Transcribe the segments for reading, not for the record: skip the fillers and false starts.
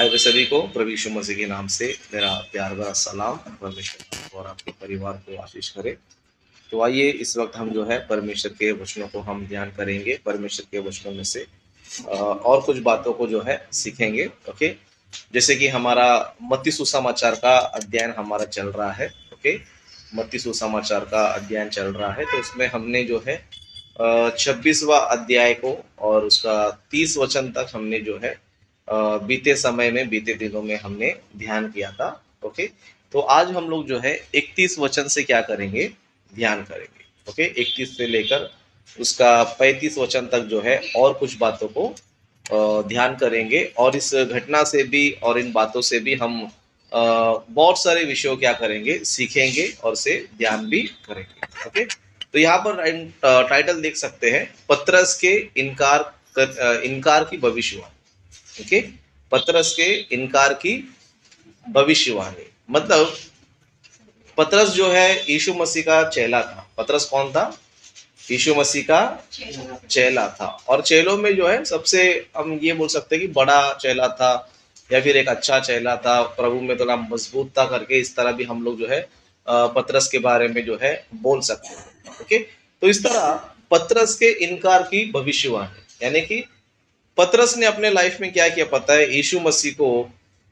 भाई व सभी को प्रभु यीशु मसीह के नाम से मेरा प्यार भरा सलाम। परमेश्वर आपको और आपके परिवार को आशीष करे। तो आइए इस वक्त हम जो है परमेश्वर के वचनों को हम ध्यान करेंगे। परमेश्वर के वचनों में से और कुछ बातों को जो है सीखेंगे। ओके, जैसे कि हमारा मत्ती सुसमाचार का अध्ययन हमारा चल रहा है। ओके, मत्ती सुसमाचार का अध्ययन चल रहा है, तो उसमें हमने जो है 26वां अध्याय को और उसका 30 वचन तक हमने जो है बीते समय में बीते दिनों में हमने ध्यान किया था। ओके, तो आज हम लोग जो है 31 वचन से क्या करेंगे, ध्यान करेंगे। ओके, 31 से लेकर उसका 35 वचन तक जो है और कुछ बातों को ध्यान करेंगे, और इस घटना से भी और इन बातों से भी हम बहुत सारे विषयों क्या करेंगे, सीखेंगे और से ध्यान भी करेंगे। ओके, तो यहाँ पर टाइटल देख सकते हैं, पतरस के इनकार की भविष्यवाणी। ओके, पतरस के इनकार की भविष्यवाणी मतलब पतरस जो है यीशु मसीह का चेला था। पतरस कौन था? यीशु मसीह का चेला था। और चेलों में जो है सबसे हम ये बोल सकते हैं कि बड़ा चेला था या फिर एक अच्छा चेला था, प्रभु में थोड़ा मजबूत था करके, इस तरह भी हम लोग जो है पतरस के बारे में जो है बोल सकते हैं। ओके, तो इस तरह पतरस के इनकार की भविष्यवाणी, यानी कि पतरस ने अपने लाइफ में क्या किया पता है, यीशु मसीह को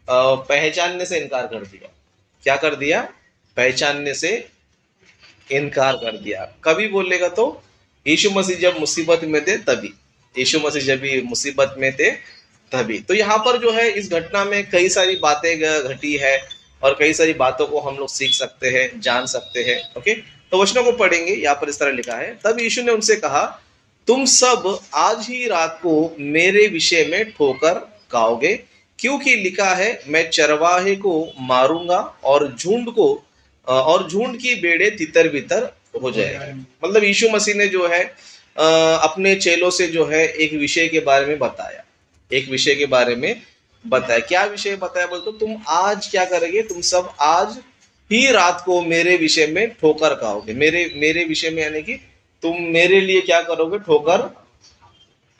पहचानने से इनकार कर दिया। क्या कर दिया? पहचानने से इनकार कर दिया। कभी बोलेगा तो यीशु मसीह जब मुसीबत में थे तभी, यीशु मसीह जब भी मुसीबत में थे तभी। तो यहाँ पर जो है इस घटना में कई सारी बातें घटी है और कई सारी बातों को हम लोग सीख सकते हैं, जान सकते हैं। ओके, तो वचनों को पढ़ेंगे। यहाँ पर इस तरह लिखा है, तब यीशु ने उनसे कहा, तुम सब आज ही रात को मेरे विषय में ठोकर खाओगे, क्योंकि लिखा है, मैं चरवाहे को मारूंगा और झुंड की बेड़े तितर बितर हो जाएगी। मतलब यीशु मसीह ने जो है अपने चेलों से जो है एक विषय के बारे में बताया, एक विषय के बारे में बताया। क्या विषय बताया बोलते, तुम आज क्या करोगे, तुम सब आज ही रात को मेरे विषय में ठोकर खाओगे। मेरे विषय में यानी कि तुम मेरे लिए क्या करोगे, ठोकर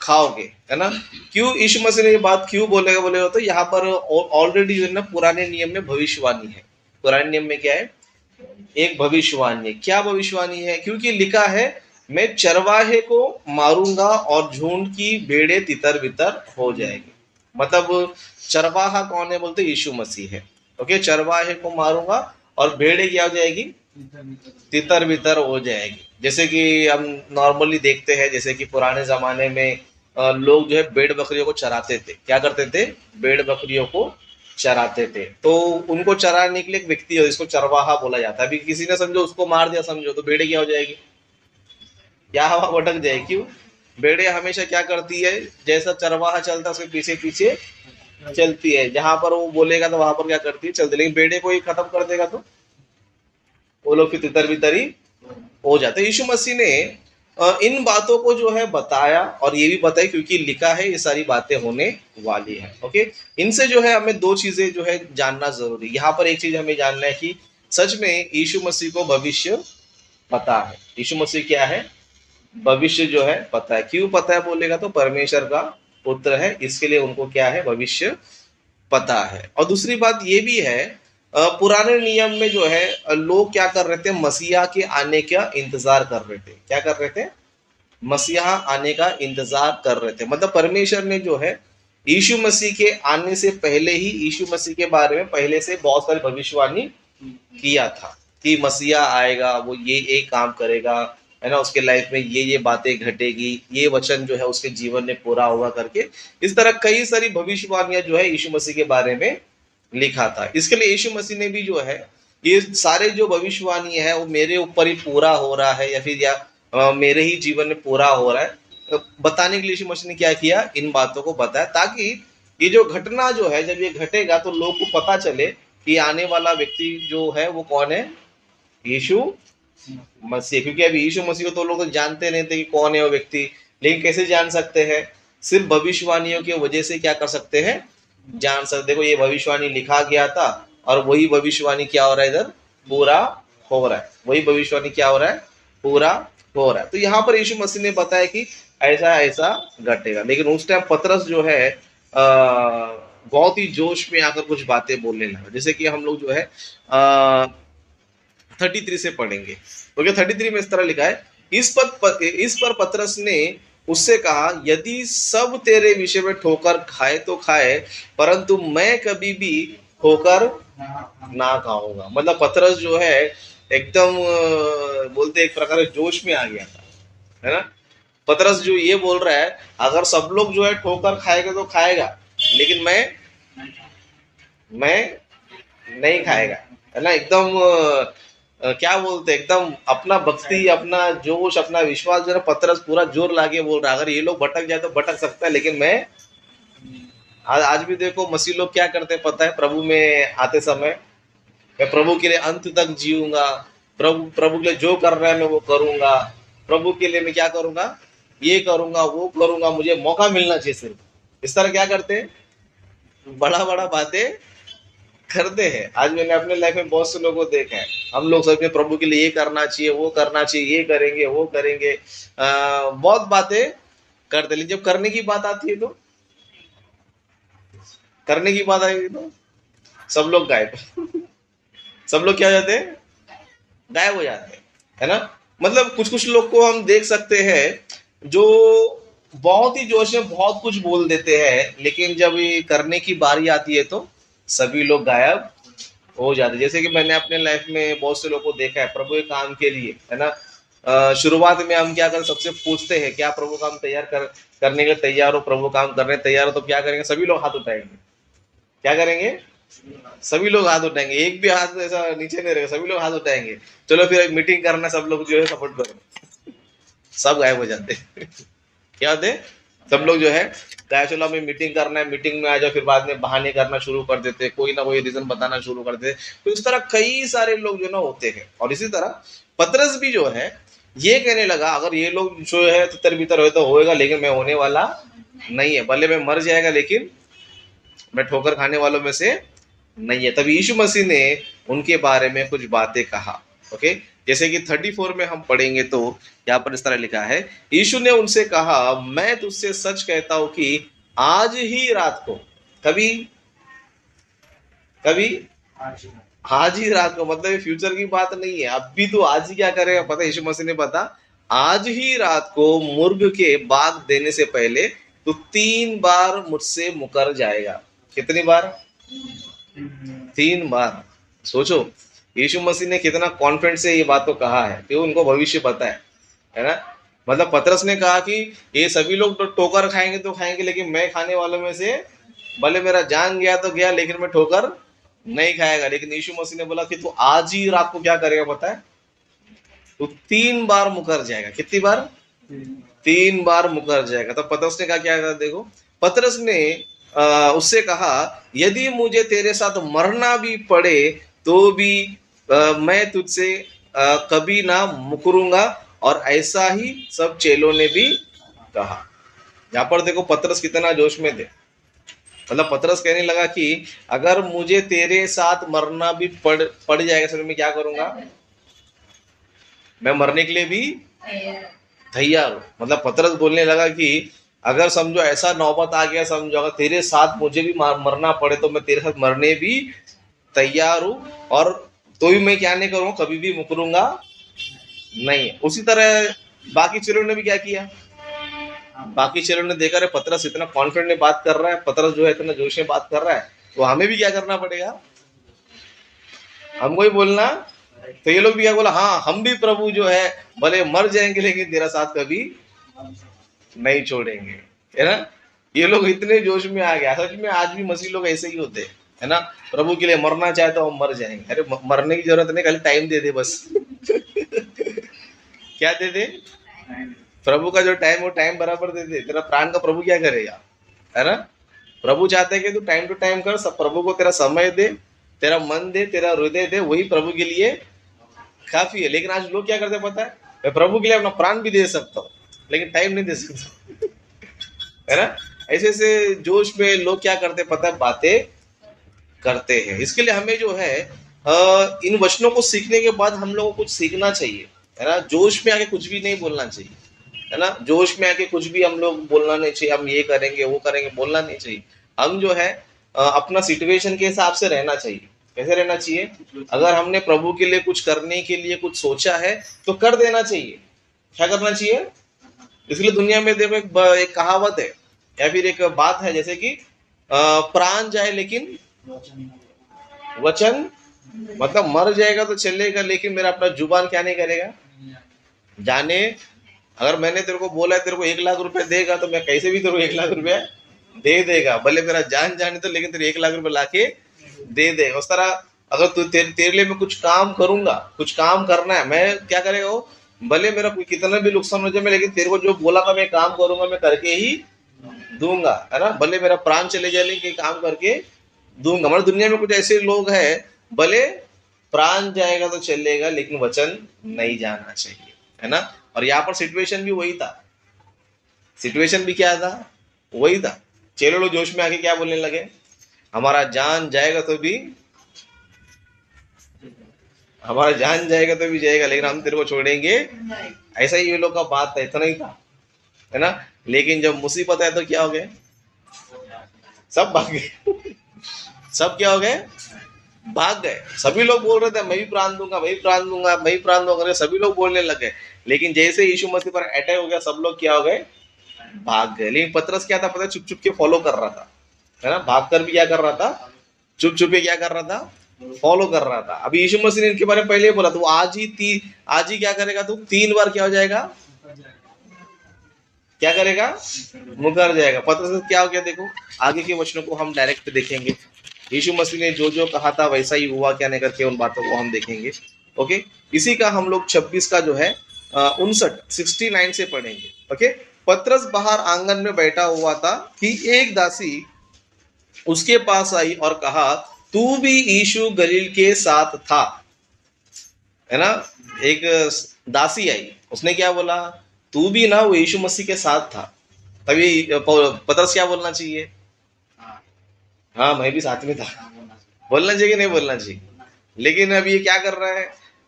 खाओगे, है ना। क्यों यीशु मसीह ने ये बात क्यों बोलेगा तो यहाँ पर ऑलरेडी जो है ना पुराने नियम में भविष्यवाणी है। पुराने नियम में क्या है? एक भविष्यवाणी है। क्या भविष्यवाणी है? क्योंकि लिखा है, मैं चरवाहे को मारूंगा और झुंड की भेड़े तितर बितर हो जाएगी। मतलब चरवाहा कौन है बोलते? यीशु मसीह है। ओके, चरवाहे को मारूंगा और भेड़े क्या हो जाएगी? तितर बितर हो जाएगी। जैसे कि हम नॉर्मली देखते हैं, जैसे कि पुराने जमाने में लोग जो है भेड़ बकरियों को चराते थे। क्या करते थे? भेड़ बकरियों को चराते थे। तो उनको चराने के लिए एक व्यक्ति है, इसको चरवाहा बोला जाता है। अभी किसी ने समझो उसको मार दिया समझो, तो भेड़े क्या हो जाएगी? क्या हवा भटक जाएगी। क्यों? भेड़े हमेशा क्या करती है, जैसा चरवाहा चलता है उसके पीछे पीछे चलती है। जहां पर वो बोलेगा तो वहां पर क्या करती है, चलती। लेकिन भेड़े को ही खत्म कर देगा तो वो लोग फिर तितर बितरी हो जाते। यीशु मसीह ने इन बातों को जो है बताया, और ये भी बताया क्योंकि लिखा है ये सारी बातें होने वाली है। ओके, इनसे जो है हमें दो चीजें जो है जानना जरूरी। यहाँ पर एक चीज हमें जानना है कि सच में यीशु मसीह को भविष्य पता है। यीशु मसीह क्या है? भविष्य जो है पता है। क्यों पता है बोलेगा तो परमेश्वर का पुत्र है, इसके लिए उनको क्या है? भविष्य पता है। और दूसरी बात ये भी है, पुराने नियम में जो है लोग क्या कर रहे थे, मसीहा के आने का इंतजार कर रहे थे। क्या कर रहे थे? मसीहा आने का इंतजार कर रहे थे। मतलब परमेश्वर ने जो है यीशु मसीह के आने से पहले ही यीशु मसीह के बारे में पहले से बहुत सारी भविष्यवाणी किया था कि मसीहा आएगा, वो ये काम करेगा, है ना, उसके लाइफ में ये बातें घटेगी, ये वचन जो है उसके जीवन में पूरा होगा करके। इस तरह कई सारी भविष्यवाणियां जो है यीशु मसीह के बारे में लिखा था। इसके लिए यीशु मसीह ने भी जो है ये सारे जो भविष्यवाणी है वो मेरे ऊपर ही पूरा हो रहा है, या फिर मेरे ही जीवन में पूरा हो रहा है, बताने के लिए यीशु मसीह ने क्या किया, इन बातों को बताया, ताकि ये जो घटना जो है जब ये घटेगा तो लोग को पता चले कि आने वाला व्यक्ति जो है वो कौन है, यीशु मसीह। क्योंकि अभी यीशु मसीह को तो लोग जानते नहीं थे कि कौन है वो व्यक्ति, लेकिन कैसे जान सकते हैं? सिर्फ भविष्यवाणियों की वजह से क्या कर सकते हैं, जान सकते। देखो ये भविष्यवाणी लिखा गया था और वही भविष्यवाणी क्या हो रहा है, इधर पूरा हो रहा है। वही भविष्यवाणी क्या हो रहा है, पूरा हो रहा है। तो यहाँ पर यीशु मसीह ने बताया कि ऐसा ऐसा घटेगा। लेकिन उस टाइम पतरस जो है बहुत ही जोश में आकर कुछ बातें बोलने लगा। जैसे कि हम लोग जो है 33 से पढ़ेंगे, तो क्या 33 में इस तरह लिखा है, इस पर पतरस ने उससे कहा, यदि सब तेरे विषय में ठोकर खाए तो खाए, परंतु मैं कभी भी ठोकर ना खाऊंगा। मतलब पतरस जो है एकदम बोलते एक प्रकार जोश में आ गया था, है ना। पतरस जो ये बोल रहा है, अगर सब लोग जो है ठोकर खाएगा तो खाएगा, लेकिन मैं नहीं खाएगा, है ना। एकदम क्या बोलते, एकदम अपना भक्ति, अपना जोश, अपना विश्वास जो है पतरस पूरा जोर लाके बोल रहा है, अगर ये लोग भटक जाए तो भटक सकता है, लेकिन मैं आज भी देखो मसीह लोग क्या करते हैं पता है, प्रभु में आते समय, मैं प्रभु के लिए अंत तक जीऊंगा, प्रभु प्रभु के लिए जो कर रहा है मैं वो करूंगा, प्रभु के लिए मैं क्या करूंगा, ये करूंगा वो करूंगा, मुझे मौका मिलना चाहिए सिर्फ। इस तरह क्या करते हैं, बड़ा बड़ा बातें करते हैं। आज मैंने अपने लाइफ में बहुत से लोगों को देखा है, हम लोग सब प्रभु के लिए ये करना चाहिए वो करना चाहिए, ये करेंगे वो करेंगे, बहुत बातें करते, लेकिन जब करने की बात आती है तो करने की बात आएगी तो सब लोग गायब सब लोग क्या हो जाते हैं, गायब हो जाते हैं, है ना। मतलब कुछ कुछ लोग को हम देख सकते हैं जो बहुत ही जोश में बहुत कुछ बोल देते हैं, लेकिन जब ये करने की बारी आती है तो सभी लोग गायब हो जाते हैं। जैसे कि मैंने अपने लाइफ में बहुत से लोगों को देखा है प्रभु के काम के लिए, है ना। शुरुआत में हम क्या करें, सबसे पूछते हैं क्या प्रभु काम करने के तैयार हो, प्रभु काम करने तैयार हो, तो क्या करेंगे, सभी लोग हाथ उठाएंगे। क्या करेंगे, सभी लोग हाथ उठाएंगे, एक भी हाथ ऐसा नीचे नहीं रहेगा, सभी लोग हाथ उठाएंगे। चलो फिर एक मीटिंग करना, सब लोग जो है सपोर्ट करो, सब गायब हो जाते हैं क्या होते हैं, सब लोग जो है गायब, चलो हमें मीटिंग करना है, मीटिंग में आ जाओ, फिर बाद में बहाने करना शुरू कर देते, कोई ना कोई रीजन बताना शुरू कर देते। तो इस तरह कई सारे लोग जो ना होते हैं। और इसी तरह पतरस भी जो है ये कहने लगा, अगर ये लोग जो है तितर बितर हो तो होएगा, लेकिन मैं होने वाला नहीं है, भले मैं मर जाएगा लेकिन मैं ठोकर खाने वालों में से नहीं है। तभी यीशु मसीह ने उनके बारे में कुछ बातें कहा। ओके, जैसे कि 34 में हम पढ़ेंगे तो यहाँ पर इस तरह लिखा है, यीशु ने उनसे कहा, मैं तुझसे सच कहता हूं कि आज ही रात को, कभी कभी आज ही रात को, मतलब ये फ्यूचर की बात नहीं है, अभी तो आज ही क्या करेगा पता है, यीशु मसीह ने बता, आज ही रात को मुर्ग के बाग देने से पहले तो 3 बार मुझसे मुकर जाएगा। कितनी बार, 3 बार। सोचो यीशु मसीह ने कितना कॉन्फिडेंस से ये बात को कहा है कि उनको भविष्य पता है ना। मतलब पतरस ने कहा कि ये सभी लोग तो ठोकर खाएंगे तो खाएंगे, लेकिन मैं खाने वालों में से, भले मेरा जान गया तो गया लेकिन मैं ठोकर नहीं खाएगा। लेकिन यीशु मसीह ने बोला कि तू आज ही रात को क्या करेगा पता है, तो 3 बार मुकर जाएगा। कितनी बार, 3 बार मुकर जाएगा। तो पतरस ने कहा क्या कहा, देखो पतरस ने उससे कहा, यदि मुझे तेरे साथ मरना भी पड़े तो भी मैं तुझसे कभी ना मुकरूंगा। और ऐसा ही सब चेलों ने भी कहा। यहाँ पर देखो पतरस कितना जोश में थे। मतलब पतरस कहने लगा कि अगर मुझे तेरे साथ मरना भी पड़ जाएगा, सर मैं क्या करूंगा, मैं मरने के लिए भी तैयार हूं। मतलब पतरस बोलने लगा कि अगर समझो ऐसा नौबत आ गया, समझो अगर तेरे साथ मुझे भी मरना पड़े तो मैं तेरे साथ मरने भी तैयार हूं, और तो भी मैं क्या नहीं करूंगा, कभी भी मुकरूंगा नहीं। उसी तरह बाकी चेलों ने भी क्या किया, बाकी चेलों ने देखा रे पतरस इतना कॉन्फिडेंट में बात कर रहा है, पतरस जो है इतना जोश में बात कर रहा है, तो हमें भी क्या करना पड़ेगा, हमको ही बोलना। तो ये लोग भी क्या बोला, हाँ हम भी प्रभु जो है भले मर जाएंगे लेकिन तेरा साथ कभी नहीं छोड़ेंगे, है ना। ये लोग इतने जोश में आ गया। सच में आज भी मसीह लोग ऐसे ही होते हैं, है ना। प्रभु के लिए मरना चाहे तो हम मर जाएंगे। अरे मरने की जरूरत नहीं, खाली टाइम दे दे बस क्या दे दे, प्रभु का जो टाइम वो टाइम बराबर दे दे, तेरा प्राण का प्रभु क्या करेगा, है ना। प्रभु चाहते हैं कि तू टाइम टू टाइम कर, सब प्रभु को तेरा समय दे, तेरा मन दे, तेरा हृदय दे, वही प्रभु के लिए काफी है। लेकिन आज लोग क्या करते हैं पता है, मैं प्रभु के लिए अपना प्राण भी दे सकता हूँ लेकिन टाइम नहीं दे सकता है ना। ऐसे ऐसे जोश में लोग क्या करते पता है, बातें करते हैं। इसके लिए हमें जो है इन वचनों को सीखने के बाद हम लोगों को कुछ सीखना चाहिए, है ना। जोश में आके कुछ भी नहीं बोलना चाहिए, है ना। जोश में आके कुछ भी हम लोग बोलना नहीं चाहिए, हम ये करेंगे वो करेंगे बोलना नहीं चाहिए। हम जो है अपना सिचुएशन के हिसाब से रहना चाहिए। कैसे रहना चाहिए? अगर हमने प्रभु के लिए कुछ करने के लिए कुछ सोचा है तो कर देना चाहिए। क्या करना चाहिए? इसलिए दुनिया में देखो एक कहावत है या फिर एक बात है, जैसे कि प्राण जाए लेकिन वचन, मतलब मर जाएगा तो चलेगा लेकिन मेरा अपना जुबान क्या नहीं करेगा? जाने, अगर मैंने तेरे को बोला है तेरे को 1 लाख रुपए देगा तो मैं कैसे भी तेरे को 1 लाख रुपया दे देगा, भले मेरा जान जाने तो, लेकिन तेरे 1 लाख रुपए लाके दे दे। उस तरह अगर तू तेरे लिए मैं कुछ काम करूंगा, कुछ काम करना है, मैं क्या करेगा वो, भले मेरा कोई कितना भी नुकसान हो जाए, मैं लेकिन तेरे को जो बोला था मैं काम करूंगा, मैं करके ही दूंगा, है ना। भले मेरा प्राण चले जाए लेकिन काम करके दूंगा। हमारी दुनिया में कुछ ऐसे लोग हैं, भले प्राण जाएगा तो चलेगा लेकिन वचन नहीं जाना चाहिए, है ना। और यहाँ पर सिचुएशन भी वही था, सिचुएशन भी क्या था? वही था। चलो लोग जोश में आके क्या बोलने लगे, हमारा जान जाएगा तो भी, हमारा जान जाएगा तो भी जाएगा लेकिन हम तेरे को छोड़ेंगे, ऐसा ही ये लोग का बात था, इतना ही था, है ना। लेकिन जब मुसीबत है तो क्या हो गए? सब भाग गए। सब क्या हो गए? भाग गए। सभी लोग बोल रहे थे मैं भी प्राण दूंगा, मैं भी प्राण दूंगा, मैं भी प्राण दूंगा, सभी लोग बोलने लगे। लेकिन जैसे यीशु मसीह पर अटैक हो गया, सब लोग क्या हो गए? भाग गए। लेकिन पतरस क्या था पता है? चुप चुप के फॉलो कर रहा था, है ना। भाग कर भी क्या कर रहा था? चुप चुप के क्या कर रहा था? फॉलो कर रहा था। अभी यीशु मसीह ने इनके बारे में पहले ही बोला, तो आज ही क्या करेगा? तू 3 बार क्या हो जाएगा? क्या करेगा? मुकर जाएगा। पतरस क्या हो गया? देखो आगे के वचनों को हम डायरेक्ट देखेंगे। यीशु मसीह ने जो जो कहा था वैसा ही हुआ क्या नहीं करके उन बातों को हम देखेंगे। ओके, इसी का हम लोग 26 का जो है 69 से पढ़ेंगे। ओके, पतरस बाहर आंगन में बैठा हुआ था कि एक दासी उसके पास आई और कहा, तू भी यीशु गलील के साथ था, है ना। एक दासी आई, उसने क्या बोला? तू भी ना वो यीशु मसीह के साथ था। तभी पतरस क्या बोलना चाहिए? हाँ मैं भी साथ में था, बोलना चाहिए कि नहीं बोलना चाहिए? लेकिन अब ये क्या कर रहा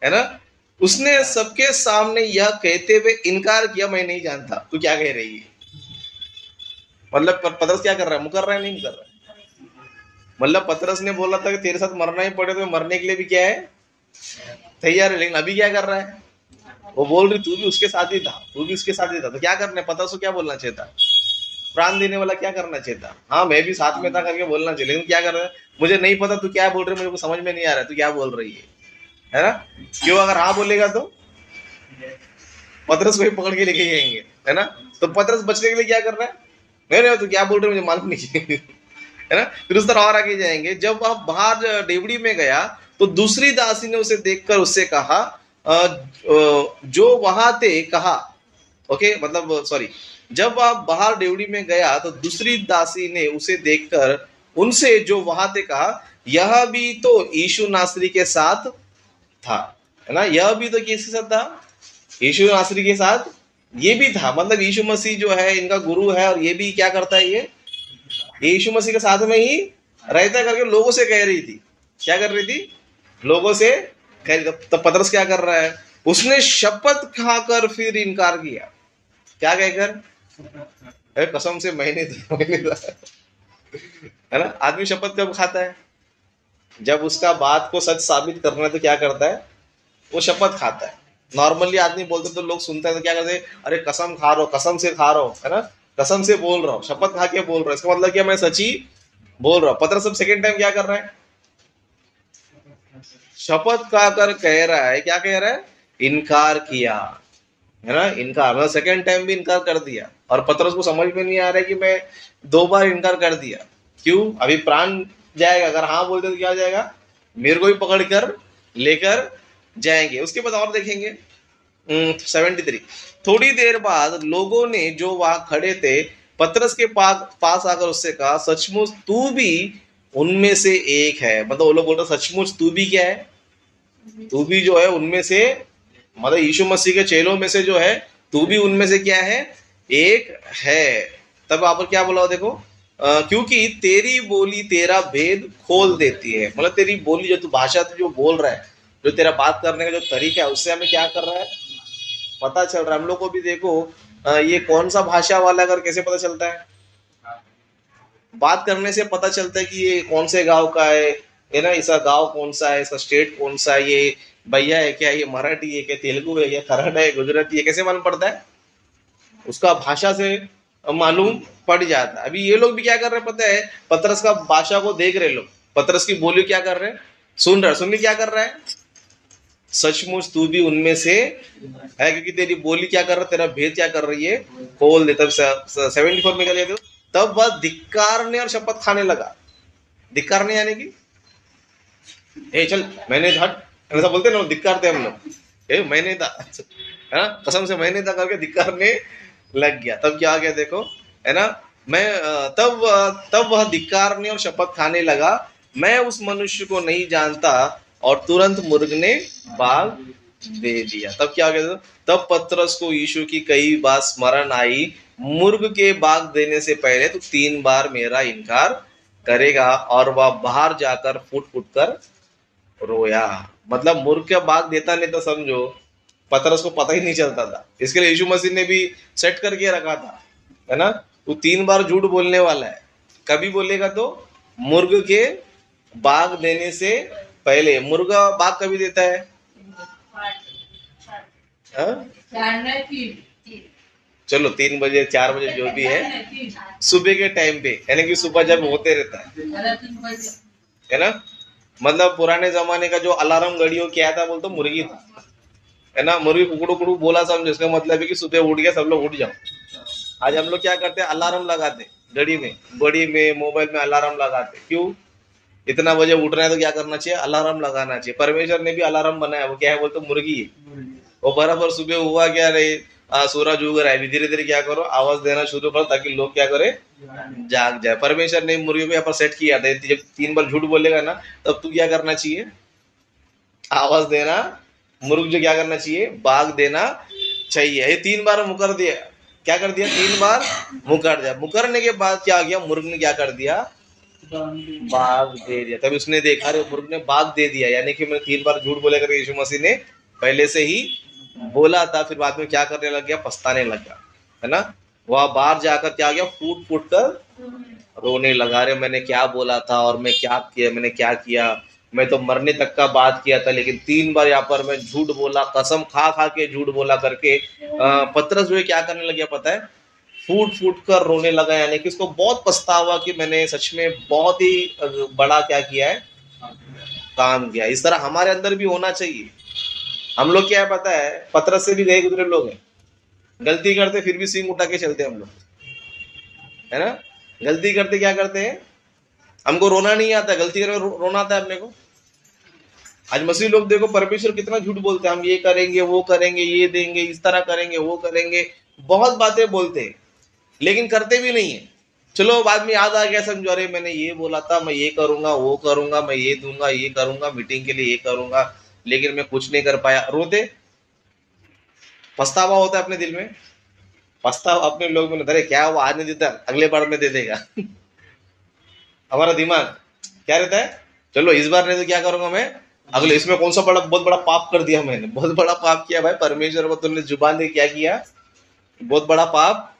है ना, उसने सबके सामने यह कहते हुए इनकार किया, मैं नहीं जानता तू क्या कह रही है। मतलब पतरस क्या कर रहा है? मुकर रहा है? नहीं मुकर रहा है। मतलब पतरस ने बोला था कि तेरे साथ मरना ही पड़े तो मरने के लिए भी क्या है? तैयार है। लेकिन अभी क्या कर रहा है? वो बोल रही तू भी उसके साथ ही था, तू भी उसके साथ ही था। तो क्या करना है? पतरस को क्या बोलना चाहिए था? प्राण देने वाला क्या करना चाहिए था? हाँ मैं भी साथ में था करके बोलना चाहिए। लेकिन क्या कर रहा है? मुझे नहीं पता तू क्या बोल रही है, मुझे समझ में नहीं आ रहा है तू क्या बोल रही है ना। क्यों? अगर हाँ बोलेगा तो पतरस को ही पकड़ के लेके जाएंगे, है ना। तो पतरस बचने के लिए क्या कर रहा है? नहीं नहीं तू क्या बोल रहे मुझे मालूम नहीं है ना। फिर उस तरह और आगे जाएंगे। जब वह बाहर डेवड़ी में गया तो दूसरी दासी ने उसे देखकर उससे कहा, जो वहां थे कहा। ओके, मतलब सॉरी, जब वह बाहर डेवड़ी में गया तो दूसरी दासी ने उसे देखकर उनसे जो वहां थे कहा, यह भी तो यीशु नासरी के साथ था, है ना। यह भी तो किसके साथ था? यीशु नासरी के साथ ये भी था। मतलब यीशु मसीह जो है इनका गुरु है और ये भी क्या करता है? ये यीशु मसीह के साथ में ही रहता करके लोगों से कह रही थी। क्या कर रही थी? लोगों से कह रही। तब पतरस क्या कर रहा है? उसने शपथ खाकर फिर इनकार किया। क्या कहकर? कसम से मैंने था। है ना। आदमी शपथ कब खाता है? जब उसका बात को सच साबित करना है तो क्या करता है? वो शपथ खाता है। नॉर्मली आदमी बोलते तो लोग सुनते हैं तो क्या करते हैं? अरे कसम खा रहा हो, कसम से खा रहा हो, है ना, कसम से बोल रहा हूँ, शपथ खा के बोल रहा हूँ, इसका मतलब क्या? मैं सच्ची बोल रहा हूँ। पतरस सब सेकेंड टाइम क्या कर रहा है? शपथ खा कर कह रहा है। क्या कह रहा है? इनकार किया, है ना। इनकार मतलब सेकेंड टाइम भी इनकार कर दिया। और पतरस को समझ में नहीं आ रहा है कि मैं 2 बार इनकार कर दिया। क्यों? अभी प्राण जाएगा। अगर हाँ बोलते तो क्या हो जाएगा? मेरे को भी पकड़ कर लेकर जाएंगे। उसके बाद और देखेंगे 73। थोड़ी देर बाद लोगों ने जो वहां खड़े थे पतरस के पास आकर उससे कहा, सचमुच तू भी उनमें से एक है। मतलब वो लोग बोल रहे सचमुच तू भी क्या है? तू भी जो है उनमें से, मतलब यीशु मसीह के चेलों में से जो है तू भी उनमें से क्या है? एक है। तब आप क्या बोला देखो, क्योंकि तेरी बोली तेरा भेद खोल देती है। मतलब तेरी बोली जो तू भाषा तू जो बोल रहा है, जो तेरा बात करने का जो तरीका है, उससे हमें क्या कर रहा है? पता चल रहा है। हम लोग को भी देखो ये कौन सा भाषा वाला अगर कैसे पता चलता है? बात करने से पता चलता है कि ये कौन से गांव का है ना, इसका गांव कौन सा है, इसका स्टेट कौन सा है, ये भैया है क्या, ये मराठी है क्या, तेलुगु है क्या, कन्नड़ है, गुजराती है, कैसे मालूम पड़ता है? उसका भाषा से मालूम पड़ जाता है। अभी ये लोग भी क्या कर रहे हैं पता है, पतरस का भाषा को देख रहे लोग, पतरस की बोली क्या कर रहे हैं, सुन रहे, सुन के क्या कर रहा है, सचमुच तू भी उनमें से है, क्योंकि तेरी बोली क्या कर रहा है, तेरा भेद क्या कर रही है, खोल दे। तब 74 में क्या कहते हो, तब वह धिक्कारने और शपथ खाने लगा। धिक्कारने यानी कि ए चल मैंने हट, ऐसा बोलते ना, धिक्कारते हम लोग, ए मैंने था, है ना, कसम से मैंने था करके धिक्कारने लग गया। तब क्या आ गया देखो, है ना, मैं तब वह धिक्कारने और शपथ खाने लगा, मैं उस मनुष्य को नहीं जानता, और तुरंत मुर्ग ने बाग दे दिया। तब क्या हो गया, तब पतरस को यीशु की कई बात स्मरण आई, मुर्ग के बाग देने से पहले तो 3 बार मेरा इनकार करेगा, और वह बाहर जाकर फुट फुट कर रोया। मतलब मुर्ग का बाग देता नहीं तो समझो पतरस को पता ही नहीं चलता था। इसके लिए यीशु मसीह ने भी सेट करके रखा था, है ना, तू 3 बार झूठ बोलने वाला है। कभी बोलेगा तो मुर्ग के बाग देने से पहले। मुर्गा बाग कभी देता है, हाँ? चलो 3 बजे 4 बजे जो भी है, सुबह के टाइम पे, यानी कि सुबह जब होते रहता है ना। मतलब पुराने जमाने का जो अलार्म घड़ियों क्या था, बोलते मुर्गी था, है ना, मुर्गी कुकड़ू कुकड़ू बोला समझो, इसका मतलब है कि सुबह उठ गया, सब लोग उठ जाओ। आज हम लोग क्या करते हैं, अलार्म लगाते घड़ी में मोबाइल में अलार्म लगाते, क्यों, इतना बजे उठना है तो क्या करना चाहिए, अलार्म लगाना चाहिए। परमेश्वर ने भी अलार्म बनाया, वो क्या है बोलते मुर्गी है। वो बराबर सुबह हुआ क्या रहे, सूरज उग रहा है, धीरे धीरे क्या करो, आवाज देना शुरू करो, ताकि लोग क्या करे, जाग जाए। परमेश्वर ने मुर्गी को यहाँ पर सेट किया था, जब 3 बार झूठ बोलेगा ना, तब तू क्या करना चाहिए, आवाज देना, मुर्ग जो क्या करना चाहिए, बाग देना चाहिए। ये 3 बार मुकर दिया, क्या कर दिया, 3 बार मुकर दिया। मुकरने के बाद क्या गया, मुर्ग ने क्या कर दिया, बाग दे दिया। तभी उसने देखा, अरे मुर्ग ने बाग दे दिया, यानी कि मैं 3 बार झूठ बोले करके यीशु मसीह ने पहले से ही बोला था। फिर बाद में क्या करने लग गया, पछताने लग गया, है ना। वह बाहर जाकर क्या गया, फूट फूट कर रोने लगा, रे मैंने क्या बोला था, और मैं क्या किया, मैंने क्या किया, मैं तो मरने तक का बात किया था, लेकिन 3 बार यहाँ पर मैं झूठ बोला, कसम खा खा के झूठ बोला करके पतरस जो है क्या करने लग गया पता है, फूट फूट कर रोने लगा। यानी कि उसको बहुत पछतावा कि मैंने सच में बहुत ही बड़ा क्या किया है, काम किया। इस तरह हमारे अंदर भी होना चाहिए। हम लोग क्या है पता है, पतरस से भी गए गुजरे लोग हैं, गलती करते फिर भी सिंग उठा के चलते हम लोग, है ना। गलती करते क्या करते हैं, हमको रोना नहीं आता, गलती करके रोना आता है अपने को। आज मसीह लोग देखो परमेश्वर कितना झूठ बोलते हैं, हम ये करेंगे वो करेंगे, ये देंगे, इस तरह करेंगे वो करेंगे, बहुत बातें बोलते हैं, लेकिन करते भी नहीं है। चलो बाद में याद आ गया, समझो अरे मैंने ये बोला था, मैं ये करूंगा वो करूंगा, मैं ये दूंगा ये करूंगा, मीटिंग के लिए ये करूंगा, लेकिन मैं कुछ नहीं कर पाया, रोते, पछतावा होता है अपने दिल में। पछतावा अपने लोग में, अरे क्या वो आज नहीं देता, अगले बार में दे देगा। हमारा दिमाग क्या रहता है, चलो इस बार नहीं तो क्या करूंगा मैं अगले, इसमें कौन सा बड़ा बहुत बड़ा पाप कर दिया मैंने, बहुत बड़ा पाप किया भाई, परमेश्वर को तुमने जुबान दे क्या किया, बहुत बड़ा पाप।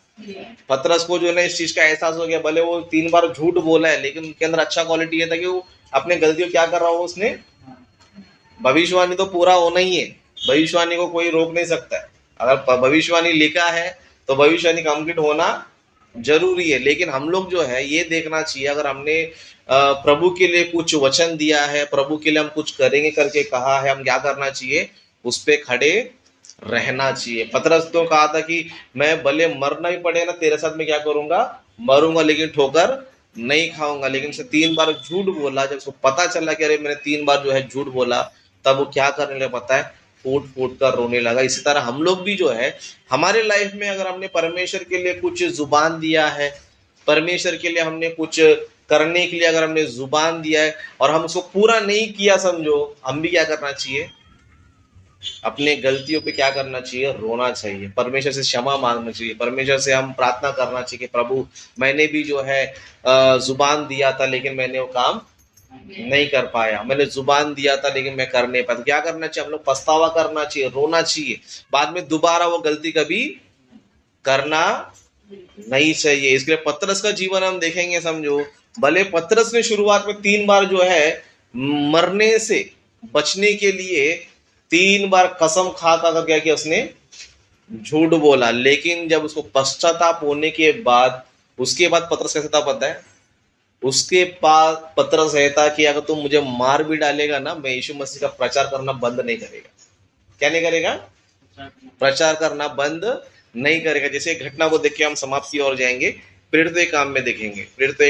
पतरस को जो है ना इस चीज का एहसास हो गया, भले वो 3 बार झूठ बोला है, लेकिन उनके अंदर अच्छा क्वालिटी ये था कि वो अपने गलतियों क्या कर रहा हो, उसने भविष्यवाणी तो पूरा होना ही है, भविष्यवाणी को कोई रोक नहीं सकता है। अगर भविष्यवाणी लिखा है तो भविष्यवाणी कंप्लीट होना जरूरी है। लेकिन हम लोग जो है ये देखना चाहिए, अगर हमने प्रभु के लिए कुछ वचन दिया है, प्रभु के लिए हम कुछ करेंगे करके कहा है, हम क्या करना चाहिए, उस पर खड़े रहना चाहिए। पतरस तो कहा था कि मैं भले मरना ही पड़े ना तेरे साथ, में क्या करूंगा, मरूंगा, लेकिन ठोकर नहीं खाऊंगा। लेकिन उसने 3 बार झूठ बोला, जब उसको पता चला कि अरे मैंने 3 बार जो है झूठ बोला, तब वो क्या करने लगा पता है, फूट फूट कर रोने लगा। इसी तरह हम लोग भी जो है हमारे लाइफ में, अगर हमने परमेश्वर के लिए कुछ जुबान दिया है, परमेश्वर के लिए हमने कुछ करने के लिए अगर हमने जुबान दिया है और हम उसको पूरा नहीं किया, समझो हम भी क्या करना चाहिए, अपने गलतियों पे क्या करना चाहिए, रोना चाहिए, परमेश्वर से क्षमा मांगना चाहिए, परमेश्वर से हम प्रार्थना करना चाहिए कि प्रभु मैंने भी जो है जुबान दिया था, लेकिन मैंने वो काम नहीं कर पाया, मैंने जुबान दिया था लेकिन मैं कर नहीं पाया। तो क्या करना चाहिए, हम लोग पछतावा करना चाहिए, रोना चाहिए, बाद में दोबारा वो गलती कभी करना नहीं चाहिए। इसके लिए पतरस का जीवन हम देखेंगे, समझो, भले पतरस ने शुरुआत में 3 बार जो है मरने से बचने के लिए 3 बार कसम खा खा कर क्या किया उसने, झूठ बोला, लेकिन जब उसको पश्चाताप होने के बाद, उसके बाद पतरस कैसा था पता है? उसके पास पतरस कहता कि अगर तुम मुझे मार भी डालेगा ना, मैं यीशु मसीह का प्रचार करना बंद नहीं करेगा। क्या नहीं करेगा? प्रचार करना बंद नहीं करेगा। जैसे एक घटना को देख के हम समाप्ति की ओर जाएंगे। प्रेरितों के काम में देखेंगे, प्रेरितों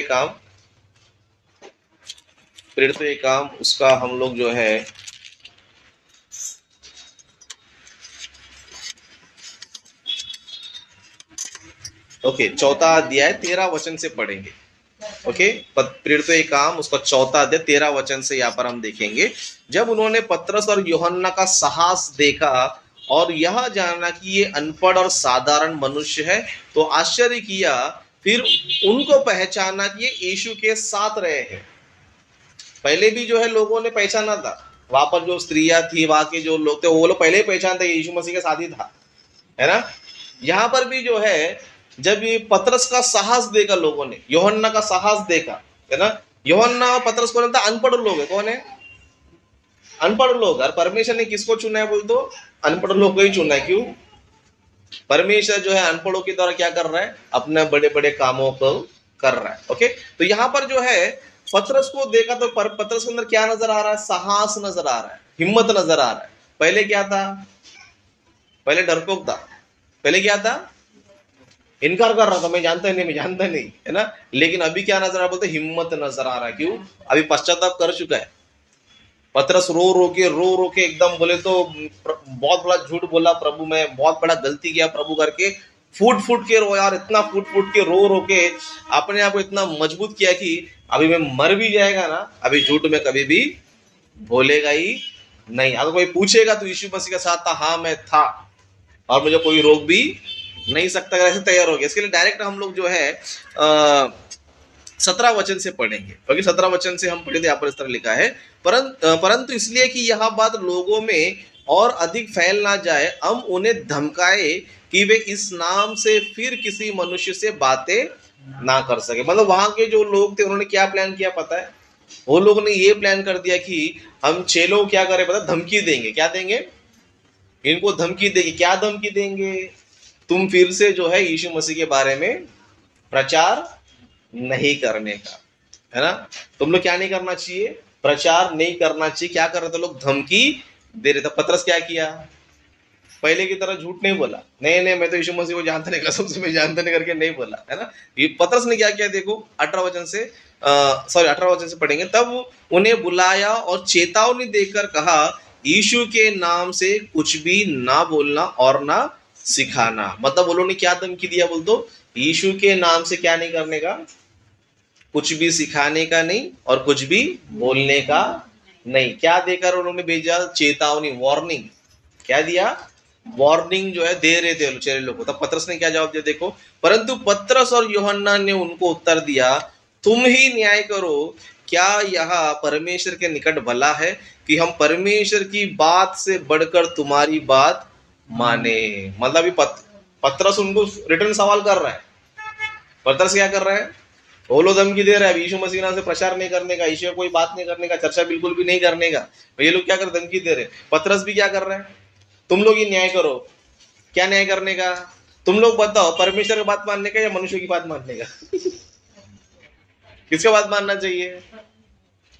के काम उसका हम लोग जो है ओके, 4 अध्याय 13 वचन से पढ़ेंगे। ओके, प्रेरितों के काम उसका 4 अध्याय 13 वचन से यहाँ पर हम देखेंगे। जब उन्होंने पतरस और यूहन्ना का साहस देखा और यह जाना कि ये अनपढ़ और साधारण मनुष्य है, तो आश्चर्य किया। फिर उनको पहचाना कि ये यीशु के साथ रहे हैं। पहले भी जो है लोगों ने पहचाना था, वहां पर जो स्त्रियां थी, वहां के जो लोग थे, वो लोग पहले ही पहचानते यीशु मसीह के साथ ही था, है ना। यहाँ पर भी जो है, जब ये पतरस का साहस देखा लोगों ने, यूहन्ना का साहस देखा, है ना। यूहन्ना और पतरस कौन था? अनपढ़ लोग है। कौन है? अनपढ़ लोग। और परमेश्वर ने किसको चुना है बोल दो? अनपढ़ लोग को ही चुना है। क्यों? परमेश्वर जो है अनपढ़ों के द्वारा क्या कर रहा है? अपने बड़े बड़े कामों को कर रहा है। ओके, तो यहाँ पर जो है पतरस को देखा तो पतरस के अंदर क्या नजर आ रहा है? साहस नजर आ रहा है, हिम्मत नजर आ रहा है। पहले क्या था? पहले डरपोक था। पहले क्या था? इनकार कर रहा था, मैं जानता नहीं, मैं जानता नहीं, है ना। लेकिन अभी क्या नजर आ रहा? बोलते हिम्मत नजर आ रहा है। क्यों? अभी पश्चाताप कर चुका है। पतरस रो रो के एकदम बोले तो बहुत बड़ा झूठ बोला, प्रभु मैं बहुत बड़ा गलती किया प्रभु करके, फूट फूट के रो यार, इतना फूट फूट के रो के अपने आप को इतना मजबूत किया कि अभी मैं मर भी जाएगा ना, अभी झूठ में कभी भी बोलेगा ही नहीं। अगर कोई पूछेगा तो यीशु मसीह के साथ था, हाँ मैं था, और मुझे कोई रोक भी नहीं सकता, अगर ऐसे तैयार हो गया। इसके लिए डायरेक्ट हम लोग जो है 17 वचन से पढ़ेंगे, क्योंकि 17 वचन से हम पढ़े थे, यहाँ पर इस तरह लिखा है, परंतु इसलिए कि यह बात लोगों में और अधिक फैल ना जाए, हम उन्हें धमकाए कि वे इस नाम से फिर किसी मनुष्य से बातें ना कर सके। मतलब वहां के जो लोग थे उन्होंने क्या प्लान किया पता है? वो लोगों ने ये प्लान कर दिया कि हम चेलों क्या करें पता? धमकी देंगे। क्या देंगे? इनको धमकी देंगे। क्या धमकी देंगे? तुम फिर से जो है यीशु मसीह के बारे में प्रचार नहीं करने का, है ना। तुम लोग क्या नहीं करना चाहिए? प्रचार नहीं करना चाहिए। क्या कर रहे थे लोग? धमकी दे रहे थे। पतरस क्या किया? पहले की तरह झूठ नहीं बोला, नहीं नहीं मैं तो यीशु मसीह को जानता नहीं, कसम से मैं जानता नहीं करके नहीं बोला, है ना। ये पतरस ने क्या किया देखो, 18 वचन से 18 वचन से पढ़ेंगे। तब उन्हें बुलाया और चेतावनी देकर कहा, यीशु के नाम से कुछ भी ना बोलना और ना सिखाना। मतलब उन्होंने क्या धमकी दिया बोल दो? यीशु के नाम से क्या नहीं करने का? कुछ भी सिखाने का नहीं और कुछ भी बोलने का नहीं। क्या देकर उन्होंने भेजा? चेतावनी, वार्निंग। क्या दिया? वार्निंग जो है दे रहे थे चेले लोग को। तब पतरस ने क्या जवाब दिया देखो, परंतु पतरस और यूहन्ना ने उनको उत्तर दिया, तुम ही न्याय करो, क्या यह परमेश्वर के निकट भला है कि हम परमेश्वर की बात से बढ़कर तुम्हारी बात माने। मतलब पतरस उनको रिटर्न सवाल कर रहा है। पतरस क्या कर रहा है? वो लोग धमकी दे रहा है यीशु मसीह नाम से प्रचार नहीं करने का, यीशु कोई बात नहीं करने का, चर्चा बिल्कुल भी नहीं करने का। ये लोग क्या कर धमकी दे रहे। पतरस भी क्या कर रहे हैं? तुम लोग ही न्याय करो। क्या न्याय करने का? तुम लोग बताओ, परमेश्वर की बात मानने का या मनुष्य की बात मानने का? किसका बात मानना चाहिए?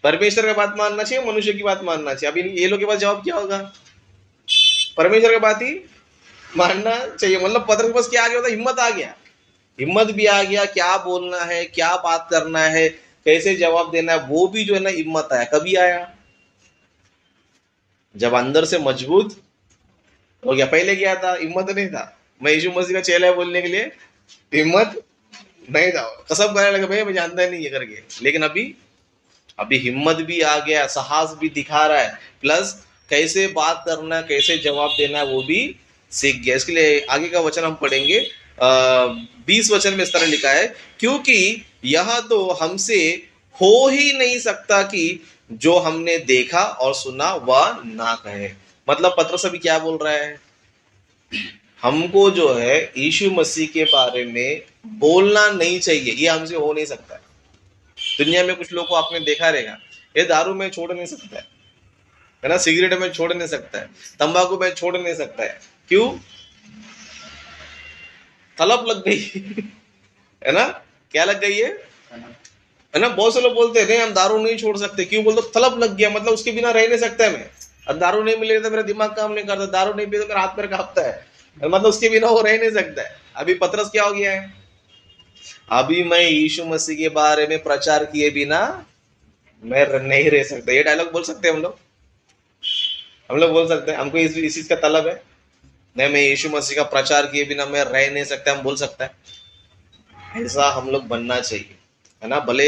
परमेश्वर की बात मानना चाहिए, मनुष्य की बात मानना चाहिए? अभी ये लोग के पास जवाब क्या होगा? परमेश्वर की बात ही मानना चाहिए। मतलब पतरस के पास क्या आ गया होता? हिम्मत आ गया। हिम्मत भी आ गया, क्या बोलना है, क्या बात करना है, कैसे जवाब देना है, वो भी जो है ना हिम्मत आया। कभी आया? जब अंदर से मजबूत हो गया। पहले क्या था? हिम्मत नहीं था। मैं यीशु मसीह का चेला है बोलने के लिए हिम्मत नहीं था, कसम करने लगे भाई मैं जानता नहीं ये करके। लेकिन अभी अभी हिम्मत भी आ गया, साहस भी दिखा रहा है, प्लस कैसे बात करना, कैसे जवाब देना है वो भी सीख गया। इसके लिए आगे का वचन हम पढ़ेंगे। 20 वचन में इस तरह लिखा है, क्योंकि यह तो हमसे हो ही नहीं सकता कि जो हमने देखा और सुना वह ना कहे। मतलब पतरस अभी क्या बोल रहा है? हमको जो है यीशु मसीह के बारे में बोलना नहीं चाहिए, ये हमसे हो नहीं सकता है। दुनिया में कुछ लोग को आपने देखा रहेगा, ये दारू में छोड़ नहीं सकता है ना, सिगरेट में छोड़ नहीं सकता है, तंबाकू में छोड़ नहीं सकता है। क्यों? तलब लग गई है ना, क्या लग गई है ना। बहुत से लोग बोलते हैं नहीं हम दारू नहीं छोड़ सकते, क्यों? बोलते तलब लग गया, मतलब उसके बिना रह नहीं सकता मैं। अब दारू नहीं मिलेगा तो मेरा दिमाग काम नहीं करता, दारू नहीं पिए तो मेरा हाथ पैर कांपता है, मतलब उसके बिना वो रह नहीं सकता है। अभी पतरस क्या हो गया है, अभी मैं यीशु मसीह के बारे में प्रचार किए बिना मैं नहीं रह सकता। ये डायलॉग बोल सकते हैं हम लोग बोल सकते हैं, हमको इस चीज का तलब है, नहीं मैं यीशु मसीह का प्रचार किए बिना मैं रह नहीं सकता, हम बोल सकते हैं। ऐसा हम लोग बनना चाहिए, है ना। भले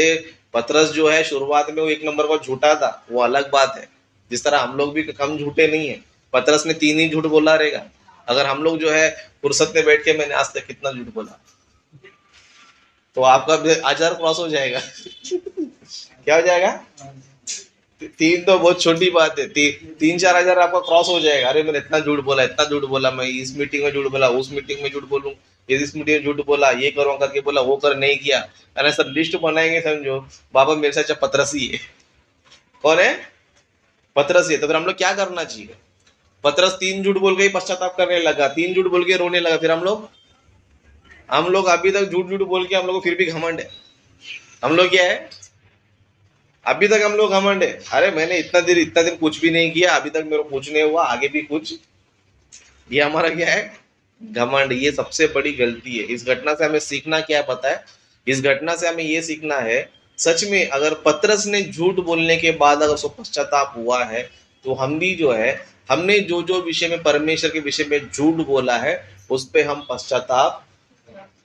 पतरस जो है शुरुआत में वो एक नंबर का झूठा था, वो अलग बात है, जिस तरह हम लोग भी कम झूठे नहीं है। पतरस ने 3 ही झूठ बोला रहेगा, अगर हम लोग जो है फुर्सत में बैठ के मैंने आज तक कितना झूठ बोला, तो आपका 1000 क्रॉस हो जाएगा क्या हो जाएगा? 3 तो बहुत छोटी बात है, 3-4 हजार आपका क्रॉस हो जाएगा। अरे मैंने इतना झूठ बोला, इतना झूठ बोला, मैं इस मीटिंग में झूठ बोला, उस मीटिंग में झूठ बोलूं, इस मीटिंग में झूठ बोला, ये करो करके बोला, वो कर नहीं किया, अरे सब लिस्ट बनाएंगे समझो। बाबा मेरे से अच्छा पतरस ही है। कौन है? पतरस ही है। तो फिर हम लोग क्या करना चाहिए? पतरस 3 झूठ बोल के ही पश्चाताप करने लगा, 3 झूठ बोल के रोने लगा, फिर हम लोग अभी तक झूठ झूठ बोल के हम लोग को फिर भी घमंड है। हम लोग क्या है, अभी तक हम लोग घमंड है। अरे मैंने इतना दिन कुछ भी नहीं किया, अभी तक मेरे को कुछ नहीं हुआ, आगे भी कुछ, ये हमारा क्या है? घमंड। ये सबसे बड़ी गलती है। इस घटना से हमें सीखना क्या पता है? इस घटना से हमें ये सीखना है, सच में अगर पतरस ने झूठ बोलने के बाद अगर उसको पश्चाताप हुआ है, तो हम भी जो है, हमने जो जो विषय में परमेश्वर के विषय में झूठ बोला है, उस पर हम पश्चाताप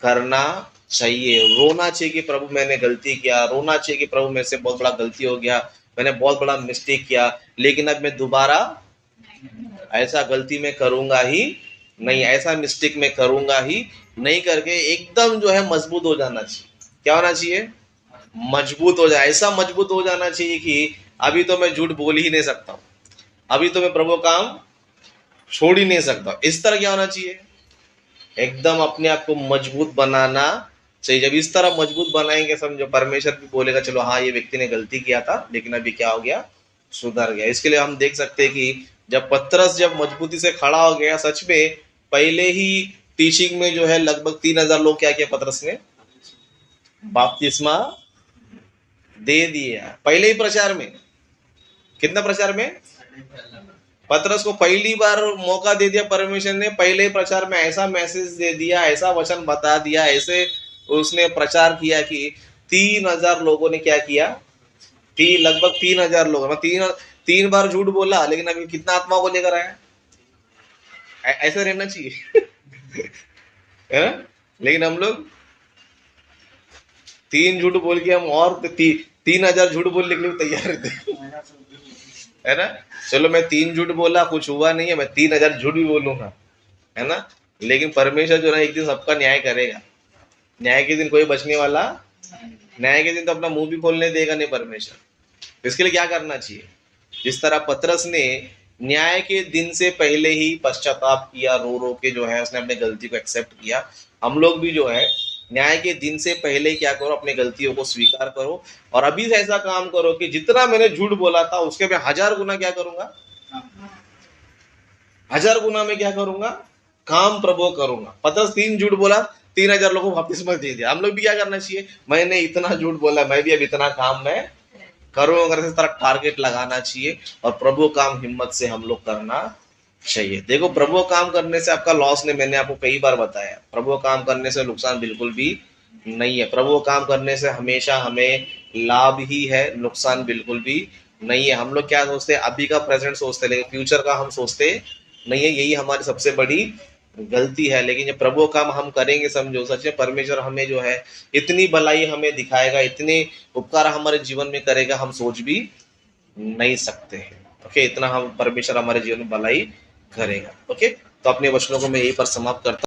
करना चाहिए। रोना चाहिए कि प्रभु मैंने गलती किया, रोना चाहिए कि प्रभु मेरे से बहुत बड़ा गलती हो गया, मैंने बहुत बड़ा मिस्टेक किया, लेकिन अब मैं दोबारा ऐसा गलती में करूंगा ही नहीं, ऐसा मिस्टेक में करूंगा ही नहीं करके एकदम जो है मजबूत हो जाना चाहिए। क्या होना चाहिए? मजबूत हो जाए, ऐसा मजबूत हो जाना चाहिए कि अभी तो मैं झूठ बोल ही नहीं सकता हूँ, अभी तो मैं प्रभु काम छोड़ ही नहीं सकता। इस तरह क्या होना चाहिए? एकदम अपने आप को मजबूत बनाना चाहिए। जब इस तरह मजबूत बनाएंगे समझो, परमेश्वर भी बोलेगा चलो हाँ ये व्यक्ति ने गलती किया था, लेकिन अभी क्या हो गया? सुधर गया। इसके लिए हम देख सकते हैं कि जब पतरस जब मजबूती से खड़ा हो गया, सच में पहले ही टीचिंग में जो है लगभग 3000 लोग क्या किया पतरस ने? बपतिस्मा दे दिया। पहले ही प्रचार में, कितना प्रचार में? पतरस को पहली बार मौका दे दिया परमेश्वर ने, पहले प्रचार में ऐसा मैसेज दे दिया, ऐसा वचन बता दिया, ऐसे उसने प्रचार किया कि 3000 लोगों ने क्या किया? लगभग 3000 लोग, तीन बार झूठ बोला, लेकिन अभी कितना आत्मा को लेकर आया? ऐसा रहना चाहिए है ना। लेकिन हम लोग 3 झूठ बोल के हम और 3000 झूठ बोलने के लिए तैयार रहते है ना। चलो मैं 3 झूठ बोला, कुछ हुआ नहीं है, मैं 3000 झूठ भी बोलूंगा, है ना। लेकिन परमेश्वर जो है एक दिन सबका न्याय करेगा। न्याय के दिन कोई बचने वाला, न्याय के दिन तो अपना मुंह भी खोलने देगा नहीं परमेश्वर। इसके लिए क्या करना चाहिए? जिस तरह पतरस ने न्याय के दिन से पहले ही पश्चाताप किया, रो रो के जो है उसने अपनी गलती को एक्सेप्ट किया, हम लोग भी जो है न्याय के दिन से पहले क्या करो? अपनी गलतियों को स्वीकार करो, और अभी से ऐसा काम करो कि जितना मैंने झूठ बोला था उसके मैं 1000 गुना क्या करूंगा? 1000 गुना में क्या करूंगा? काम प्रभु करूंगा। पतरस 3 झूठ बोला, 3000 लोगों को वापिस मत दे दिया। हम लोग भी क्या करना चाहिए? मैंने इतना झूठ बोला, मैं भी अब इतना काम मैं करूंगा, अगर इस तरह टारगेट लगाना चाहिए, और प्रभु काम हिम्मत से हम लोग करना चाहिए। देखो प्रभु काम करने से आपका लॉस नहीं, मैंने आपको कई बार बताया, प्रभु काम करने से नुकसान बिल्कुल भी नहीं है। प्रभु काम करने से हमेशा हमें लाभ ही है, नुकसान बिल्कुल भी नहीं है। हम लोग क्या सोचते हैं? अभी का प्रेजेंट सोचते हैं, लेकिन फ्यूचर का हम सोचते नहीं है। यही हमारी सबसे बड़ी गलती है। लेकिन जब प्रभु काम हम करेंगे समझो, सच में परमेश्वर हमें जो है इतनी भलाई हमें दिखाएगा, इतने उपकार हमारे जीवन में करेगा, हम सोच भी नहीं सकते हैं। ओके, इतना हम परमेश्वर हमारे जीवन में भलाई करेगा। ओके, तो अपने वचनों को मैं यही पर समाप्त करता